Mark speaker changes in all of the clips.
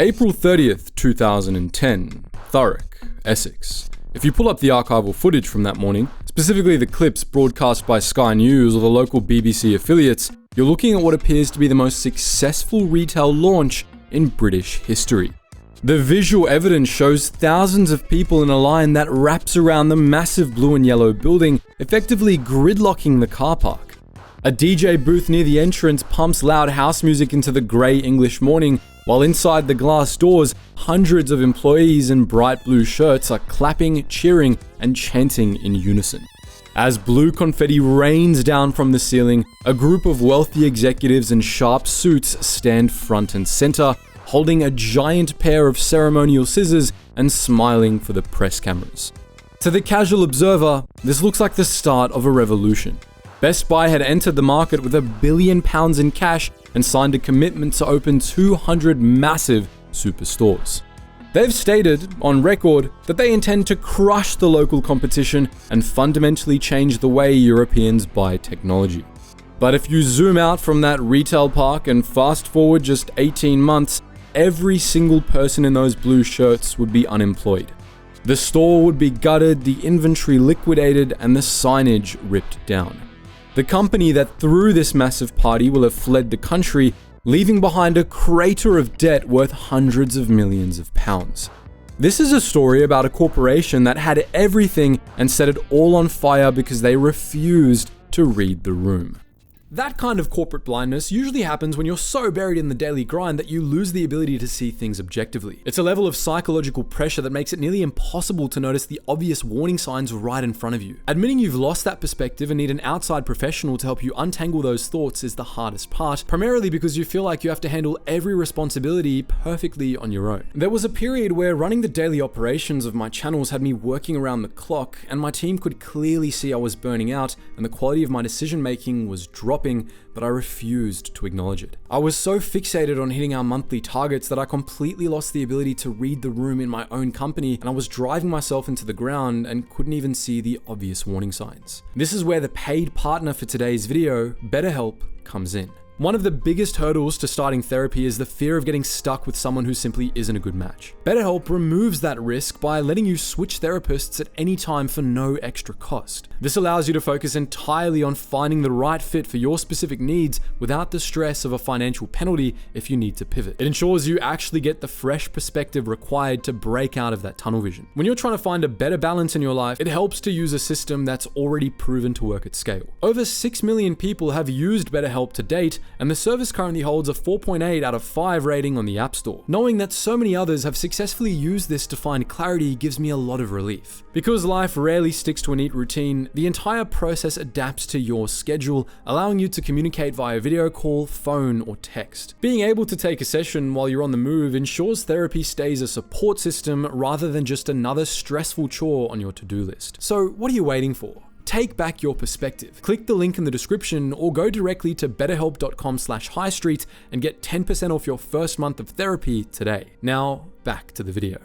Speaker 1: April 30th, 2010, Thurrock, Essex. If you pull up the archival footage from that morning, specifically the clips broadcast by Sky News or the local BBC affiliates, you're looking at what appears to be the most successful retail launch in British history. The visual evidence shows thousands of people in a line that wraps around the massive blue and yellow building, effectively gridlocking the car park. A DJ booth near the entrance pumps loud house music into the grey English morning, while inside the glass doors, hundreds of employees in bright blue shirts are clapping, cheering, and chanting in unison. As blue confetti rains down from the ceiling, a group of wealthy executives in sharp suits stand front and center, holding a giant pair of ceremonial scissors and smiling for the press cameras. To the casual observer, this looks like the start of a revolution. Best Buy had entered the market with £1 billion in cash and signed a commitment to open 200 massive superstores. They've stated, on record, that they intend to crush the local competition and fundamentally change the way Europeans buy technology. But if you zoom out from that retail park and fast forward just 18 months, every single person in those blue shirts would be unemployed. The store would be gutted, the inventory liquidated, and the signage ripped down. The company that threw this massive party will have fled the country, leaving behind a crater of debt worth hundreds of millions of pounds. This is a story about a corporation that had everything and set it all on fire because they refused to read the room. That kind of corporate blindness usually happens when you're so buried in the daily grind that you lose the ability to see things objectively. It's a level of psychological pressure that makes it nearly impossible to notice the obvious warning signs right in front of you. Admitting you've lost that perspective and need an outside professional to help you untangle those thoughts is the hardest part, primarily because you feel like you have to handle every responsibility perfectly on your own. There was a period where running the daily operations of my channels had me working around the clock, and my team could clearly see I was burning out and the quality of my decision making was dropping, but I refused to acknowledge it. I was so fixated on hitting our monthly targets that I completely lost the ability to read the room in my own company, and I was driving myself into the ground and couldn't even see the obvious warning signs. This is where the paid partner for today's video, BetterHelp, comes in. One of the biggest hurdles to starting therapy is the fear of getting stuck with someone who simply isn't a good match. BetterHelp removes that risk by letting you switch therapists at any time for no extra cost. This allows you to focus entirely on finding the right fit for your specific needs without the stress of a financial penalty if you need to pivot. It ensures you actually get the fresh perspective required to break out of that tunnel vision. When you're trying to find a better balance in your life, it helps to use a system that's already proven to work at scale. Over 6 million people have used BetterHelp to date, and the service currently holds a 4.8 out of 5 rating on the App Store. Knowing that so many others have successfully used this to find clarity gives me a lot of relief. Because life rarely sticks to a neat routine, the entire process adapts to your schedule, allowing you to communicate via video call, phone, or text. Being able to take a session while you're on the move ensures therapy stays a support system rather than just another stressful chore on your to-do list. So what are you waiting for? Take back your perspective. Click the link in the description or go directly to betterhelp.com/HighStreet and get 10% off your first month of therapy today. Now, back to the video.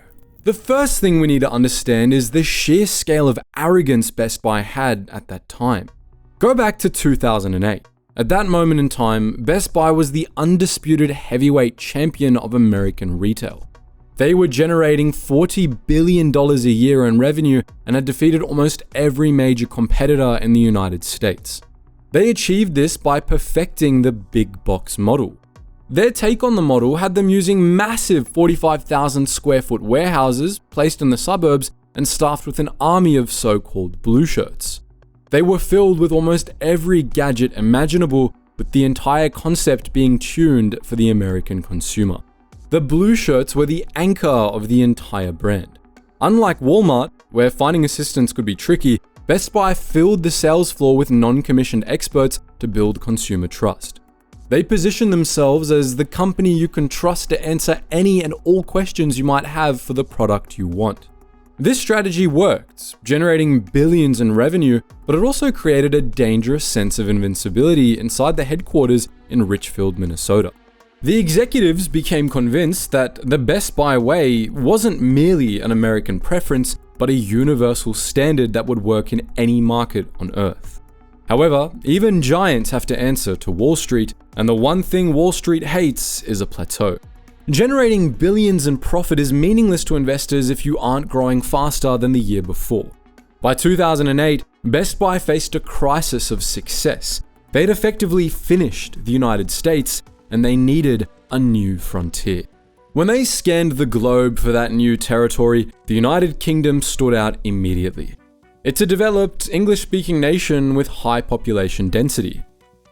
Speaker 1: The first thing we need to understand is the sheer scale of arrogance Best Buy had at that time. Go back to 2008. At that moment in time, Best Buy was the undisputed heavyweight champion of American retail. They were generating $40 billion a year in revenue and had defeated almost every major competitor in the United States. They achieved this by perfecting the big box model. Their take on the model had them using massive 45,000 square foot warehouses placed in the suburbs and staffed with an army of so-called blue shirts. They were filled with almost every gadget imaginable, with the entire concept being tuned for the American consumer. The blue shirts were the anchor of the entire brand. Unlike Walmart, where finding assistants could be tricky, Best Buy filled the sales floor with non-commissioned experts to build consumer trust. They position themselves as the company you can trust to answer any and all questions you might have for the product you want. This strategy worked, generating billions in revenue, but it also created a dangerous sense of invincibility inside the headquarters in Richfield, Minnesota. The executives became convinced that the Best Buy way wasn't merely an American preference, but a universal standard that would work in any market on Earth. However, even giants have to answer to Wall Street, and the one thing Wall Street hates is a plateau. Generating billions in profit is meaningless to investors if you aren't growing faster than the year before. By 2008, Best Buy faced a crisis of success. They'd effectively finished the United States, and they needed a new frontier. When they scanned the globe for that new territory, the United Kingdom stood out immediately. It's a developed, English-speaking nation with high population density.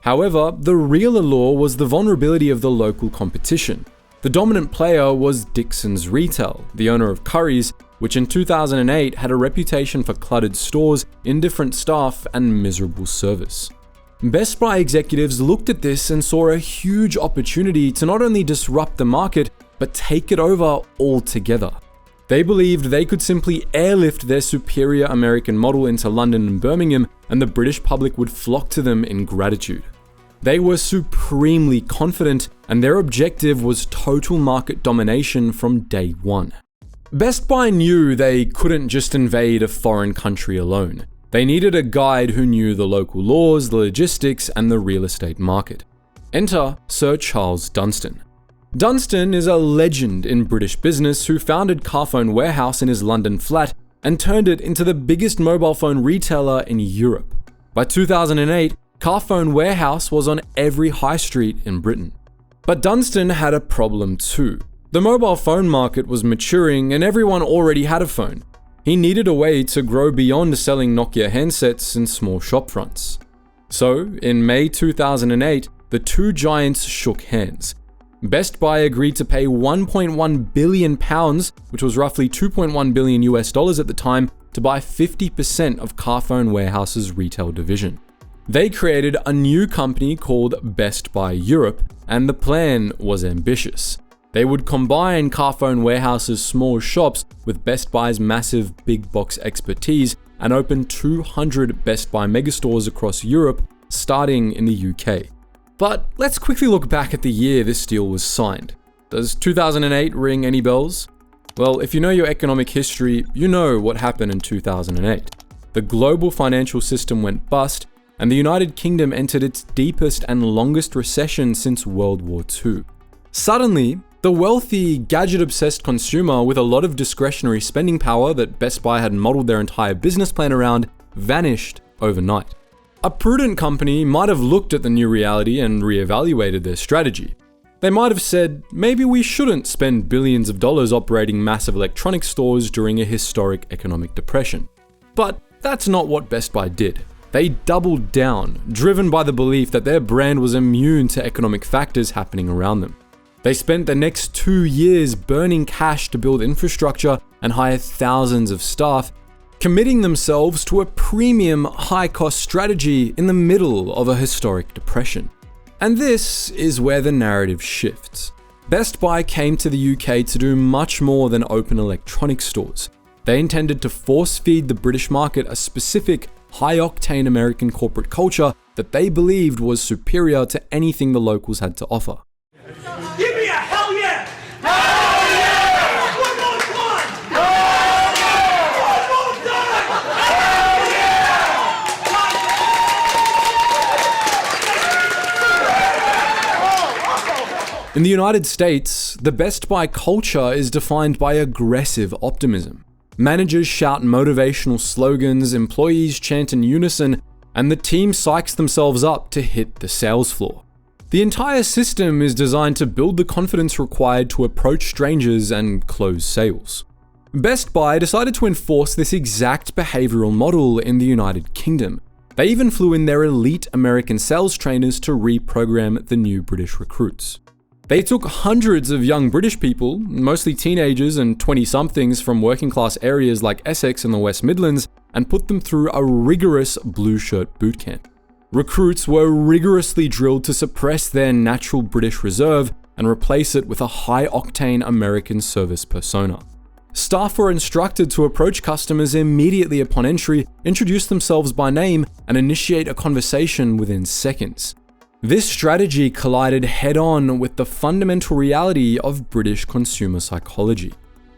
Speaker 1: However, the real allure was the vulnerability of the local competition. The dominant player was Dixon's Retail, the owner of Currys, which in 2008 had a reputation for cluttered stores, indifferent staff, and miserable service. Best Buy executives looked at this and saw a huge opportunity to not only disrupt the market, but take it over altogether. They believed they could simply airlift their superior American model into London and Birmingham, and the British public would flock to them in gratitude. They were supremely confident, and their objective was total market domination from day one. Best Buy knew they couldn't just invade a foreign country alone. They needed a guide who knew the local laws, the logistics, and the real estate market. Enter Sir Charles Dunstan. Dunstan is a legend in British business who founded Carphone Warehouse in his London flat and turned it into the biggest mobile phone retailer in Europe. By 2008, Carphone Warehouse was on every high street in Britain. But Dunstan had a problem too. The mobile phone market was maturing and everyone already had a phone. He needed a way to grow beyond selling Nokia handsets in small shopfronts. So, in May 2008, the two giants shook hands. Best Buy agreed to pay £1.1 billion, which was roughly $2.1 billion US at the time, to buy 50% of Carphone Warehouse's retail division. They created a new company called Best Buy Europe, and the plan was ambitious. They would combine Carphone Warehouse's small shops with Best Buy's massive big box expertise and open 200 Best Buy megastores across Europe, starting in the UK. But let's quickly look back at the year this deal was signed. Does 2008 ring any bells? Well, if you know your economic history, you know what happened in 2008. The global financial system went bust, and the United Kingdom entered its deepest and longest recession since World War II. Suddenly, the wealthy, gadget-obsessed consumer with a lot of discretionary spending power that Best Buy had modeled their entire business plan around vanished overnight. A prudent company might have looked at the new reality and reevaluated their strategy. They might have said, maybe we shouldn't spend billions of dollars operating massive electronics stores during a historic economic depression. But that's not what Best Buy did. They doubled down, driven by the belief that their brand was immune to economic factors happening around them. They spent the next 2 years burning cash to build infrastructure and hire thousands of staff, committing themselves to a premium, high-cost strategy in the middle of a historic depression. And this is where the narrative shifts. Best Buy came to the UK to do much more than open electronics stores. They intended to force-feed the British market a specific, high-octane American corporate culture that they believed was superior to anything the locals had to offer.
Speaker 2: Give me a hell yeah! Hell yeah! One more time! Hell yeah! One more time! Hell yeah!
Speaker 1: In the United States, the Best Buy culture is defined by aggressive optimism. Managers shout motivational slogans, employees chant in unison, and the team psychs themselves up to hit the sales floor. The entire system is designed to build the confidence required to approach strangers and close sales. Best Buy decided to enforce this exact behavioral model in the United Kingdom. They even flew in their elite American sales trainers to reprogram the new British recruits. They took hundreds of young British people, mostly teenagers and 20-somethings from working-class areas like Essex and the West Midlands, and put them through a rigorous blue shirt bootcamp. Recruits were rigorously drilled to suppress their natural British reserve and replace it with a high-octane American service persona. Staff were instructed to approach customers immediately upon entry, introduce themselves by name, and initiate a conversation within seconds. This strategy collided head-on with the fundamental reality of British consumer psychology.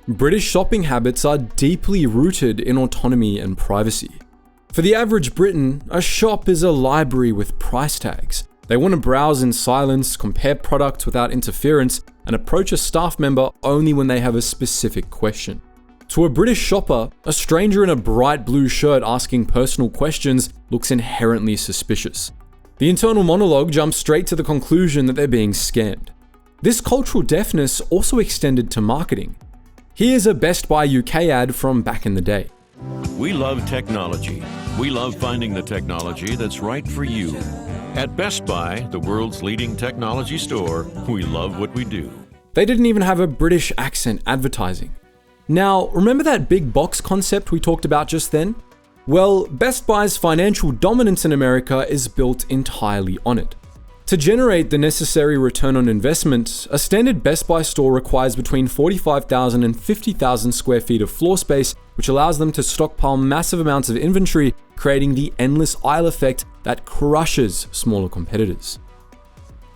Speaker 1: British shopping habits are deeply rooted in autonomy and privacy. For the average Briton, a shop is a library with price tags. They want to browse in silence, compare products without interference, and approach a staff member only when they have a specific question. To a British shopper, a stranger in a bright blue shirt asking personal questions looks inherently suspicious. The internal monologue jumps straight to the conclusion that they're being scammed. This cultural deafness also extended to marketing. Here's a Best Buy UK ad from back in the day.
Speaker 3: We love technology. We love finding the technology that's right for you. At Best Buy, the world's leading technology store, we love what we do.
Speaker 1: They didn't even have a British accent advertising. Now, remember that big box concept we talked about just then? Well, Best Buy's financial dominance in America is built entirely on it. To generate the necessary return on investment, a standard Best Buy store requires between 45,000 and 50,000 square feet of floor space, which allows them to stockpile massive amounts of inventory, creating the endless aisle effect that crushes smaller competitors.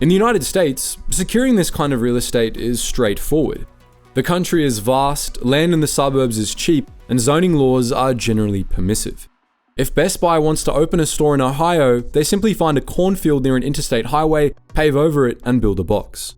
Speaker 1: In the United States, securing this kind of real estate is straightforward. The country is vast, land in the suburbs is cheap, and zoning laws are generally permissive. If Best Buy wants to open a store in Ohio, they simply find a cornfield near an interstate highway, pave over it, and build a box.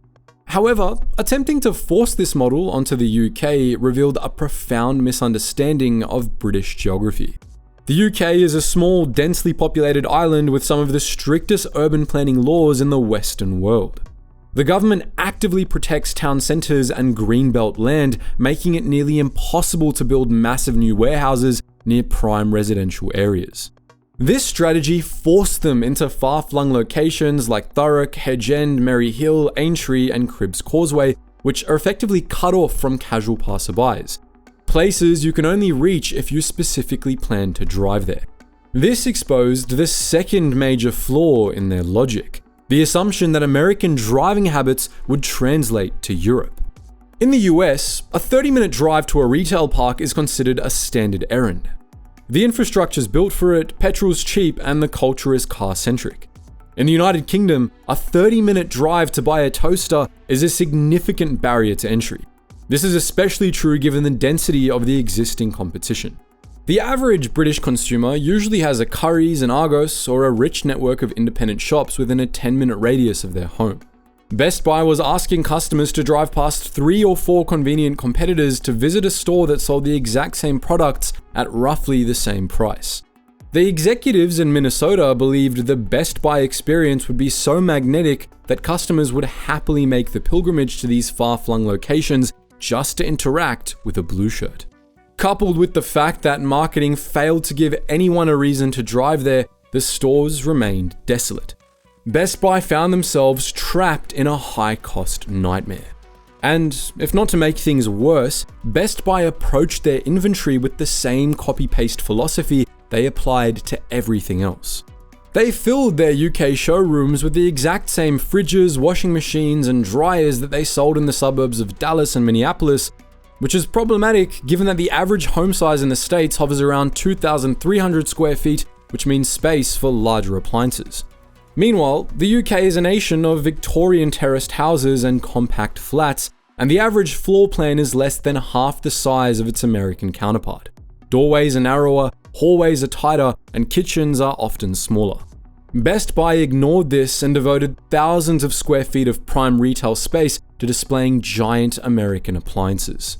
Speaker 1: However, attempting to force this model onto the UK revealed a profound misunderstanding of British geography. The UK is a small, densely populated island with some of the strictest urban planning laws in the Western world. The government actively protects town centres and greenbelt land, making it nearly impossible to build massive new warehouses near prime residential areas. This strategy forced them into far-flung locations like Thurrock, Hedge End, Merry Hill, Aintree, and Cribbs Causeway, which are effectively cut off from casual passerbys. Places you can only reach if you specifically plan to drive there. This exposed the second major flaw in their logic: the assumption that American driving habits would translate to Europe. In the US, a 30-minute drive to a retail park is considered a standard errand. The infrastructure's built for it, petrol's cheap, and the culture is car-centric. In the United Kingdom, a 30-minute drive to buy a toaster is a significant barrier to entry. This is especially true given the density of the existing competition. The average British consumer usually has a Currys and Argos or a rich network of independent shops within a 10-minute radius of their home. Best Buy was asking customers to drive past 3 or 4 convenient competitors to visit a store that sold the exact same products at roughly the same price. The executives in Minnesota believed the Best Buy experience would be so magnetic that customers would happily make the pilgrimage to these far-flung locations just to interact with a blue shirt. Coupled with the fact that marketing failed to give anyone a reason to drive there, the stores remained desolate. Best Buy found themselves trapped in a high-cost nightmare. And if not to make things worse, Best Buy approached their inventory with the same copy-paste philosophy they applied to everything else. They filled their UK showrooms with the exact same fridges, washing machines, and dryers that they sold in the suburbs of Dallas and Minneapolis, which is problematic given that the average home size in the States hovers around 2,300 square feet, which means space for larger appliances. Meanwhile, the UK is a nation of Victorian terraced houses and compact flats, and the average floor plan is less than half the size of its American counterpart. Doorways are narrower, hallways are tighter, and kitchens are often smaller. Best Buy ignored this and devoted thousands of square feet of prime retail space to displaying giant American appliances.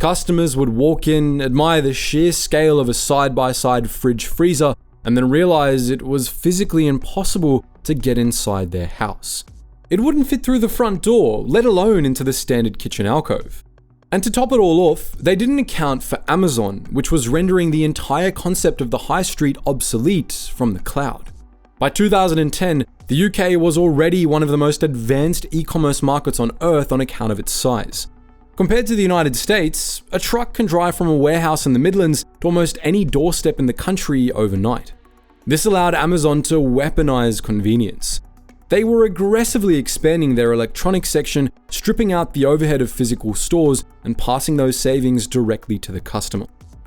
Speaker 1: Customers would walk in, admire the sheer scale of a side-by-side fridge freezer, and then realize it was physically impossible to get inside their house. It wouldn't fit through the front door, let alone into the standard kitchen alcove. And to top it all off, they didn't account for Amazon, which was rendering the entire concept of the HighStreet obsolete from the cloud. By 2010, the UK was already one of the most advanced e-commerce markets on Earth on account of its size. Compared to the United States, a truck can drive from a warehouse in the Midlands to almost any doorstep in the country overnight. This allowed Amazon to weaponize convenience. They were aggressively expanding their electronics section, stripping out the overhead of physical stores and passing those savings directly to the customer.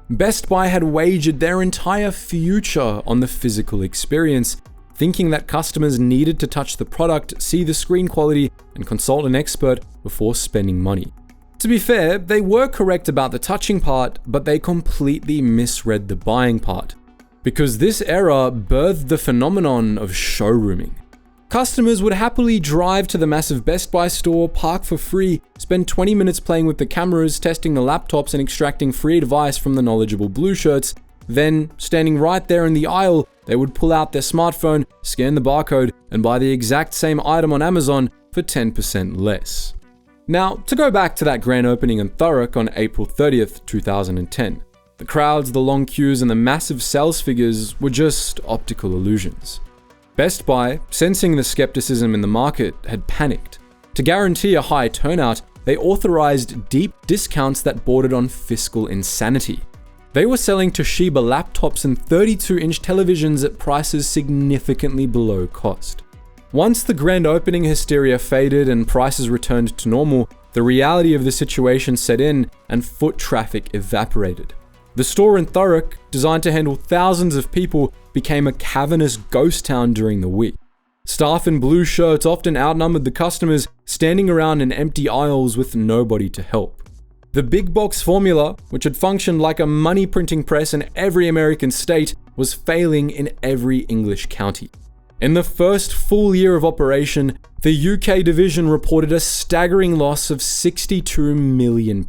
Speaker 1: Best Buy had wagered their entire future on the physical experience, thinking that customers needed to touch the product, see the screen quality, and consult an expert before spending money. To be fair, they were correct about the touching part, but they completely misread the buying part. Because this era birthed the phenomenon of showrooming. Customers would happily drive to the massive Best Buy store, park for free, spend 20 minutes playing with the cameras, testing the laptops, and extracting free advice from the knowledgeable blue shirts. Then, standing right there in the aisle, they would pull out their smartphone, scan the barcode, and buy the exact same item on Amazon for 10% less. Now, to go back to that grand opening in Thurrock on April 30th, 2010, the crowds, the long queues, and the massive sales figures were just optical illusions. Best Buy, sensing the skepticism in the market, had panicked. To guarantee a high turnout, they authorized deep discounts that bordered on fiscal insanity. They were selling Toshiba laptops and 32-inch televisions at prices significantly below cost. Once the grand opening hysteria faded and prices returned to normal, the reality of the situation set in and foot traffic evaporated. The store in Thurrock, designed to handle thousands of people, became a cavernous ghost town during the week. Staff in blue shirts often outnumbered the customers, standing around in empty aisles with nobody to help. The big box formula, which had functioned like a money printing press in every American state, was failing in every English county. In the first full year of operation, the UK division reported a staggering loss of £62 million.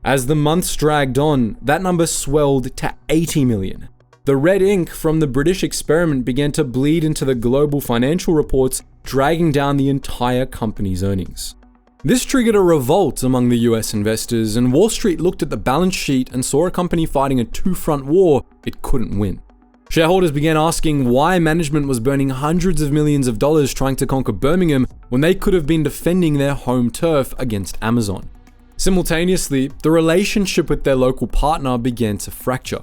Speaker 1: As the months dragged on, that number swelled to 80 million. The red ink from the British experiment began to bleed into the global financial reports, dragging down the entire company's earnings. This triggered a revolt among the US investors, and Wall Street looked at the balance sheet and saw a company fighting a two-front war it couldn't win. Shareholders began asking why management was burning hundreds of millions of dollars trying to conquer Birmingham when they could have been defending their home turf against Amazon. Simultaneously, the relationship with their local partner began to fracture.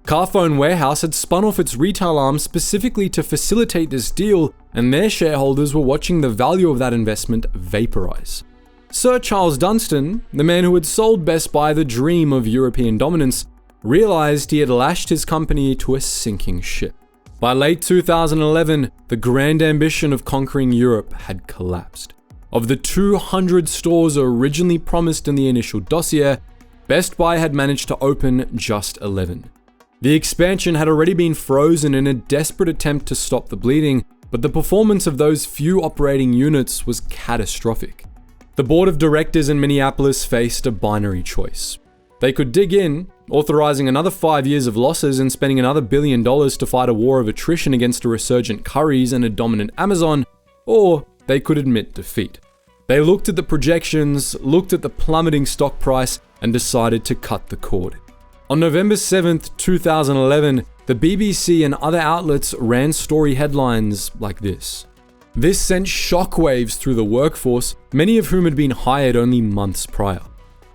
Speaker 1: Carphone Warehouse had spun off its retail arm specifically to facilitate this deal, and their shareholders were watching the value of that investment vaporize. Sir Charles Dunstan, the man who had sold Best Buy the dream of European dominance, realized he had lashed his company to a sinking ship. By late 2011, the grand ambition of conquering Europe had collapsed. Of the 200 stores originally promised in the initial dossier, Best Buy had managed to open just 11. The expansion had already been frozen in a desperate attempt to stop the bleeding, but the performance of those few operating units was catastrophic. The board of directors in Minneapolis faced a binary choice. They could dig in, authorizing another 5 years of losses and spending another $1 billion to fight a war of attrition against a resurgent Currys and a dominant Amazon, or they could admit defeat. They looked at the projections, looked at the plummeting stock price, and decided to cut the cord. On November 7th, 2011, the BBC and other outlets ran story headlines like this. This sent shockwaves through the workforce, many of whom had been hired only months prior.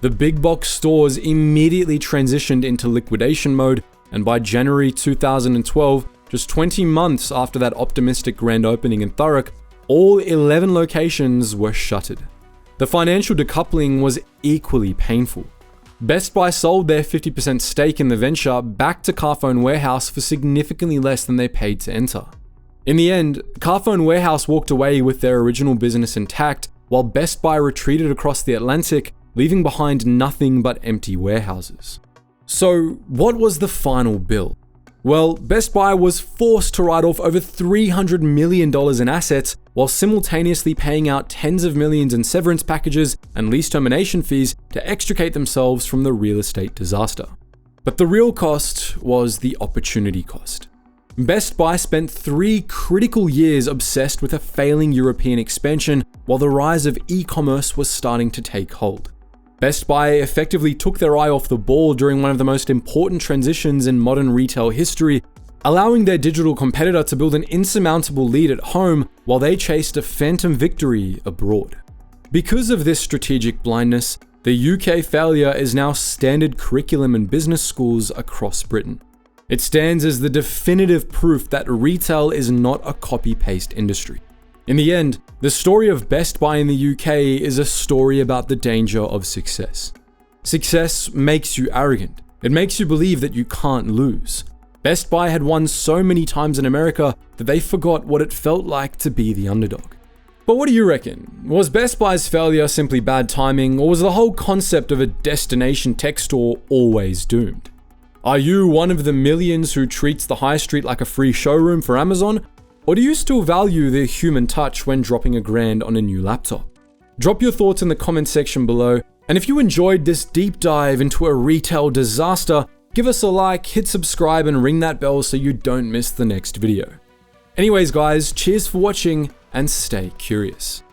Speaker 1: The big box stores immediately transitioned into liquidation mode, and by January 2012, just 20 months after that optimistic grand opening in Thurrock, all 11 locations were shuttered. The financial decoupling was equally painful. Best Buy sold their 50% stake in the venture back to Carphone Warehouse for significantly less than they paid to enter. In the end, Carphone Warehouse walked away with their original business intact, while Best Buy retreated across the Atlantic, leaving behind nothing but empty warehouses. So, what was the final bill? Well, Best Buy was forced to write off over $300 million in assets while simultaneously paying out tens of millions in severance packages and lease termination fees to extricate themselves from the real estate disaster. But the real cost was the opportunity cost. Best Buy spent 3 critical years obsessed with a failing European expansion while the rise of e-commerce was starting to take hold. Best Buy effectively took their eye off the ball during one of the most important transitions in modern retail history, allowing their digital competitor to build an insurmountable lead at home while they chased a phantom victory abroad. Because of this strategic blindness, the UK failure is now standard curriculum in business schools across Britain. It stands as the definitive proof that retail is not a copy-paste industry. In the end, the story of Best Buy in the UK is a story about the danger of success. Success makes you arrogant. It makes you believe that you can't lose. Best Buy had won so many times in America that they forgot what it felt like to be the underdog. But what do you reckon? Was Best Buy's failure simply bad timing, or was the whole concept of a destination tech store always doomed? Are you one of the millions who treats the HighStreet like a free showroom for Amazon? Or do you still value the human touch when dropping $1,000 on a new laptop? Drop your thoughts in the comment section below, and if you enjoyed this deep dive into a retail disaster, give us a like, hit subscribe, and ring that bell so you don't miss the next video. Anyways guys, cheers for watching and stay curious.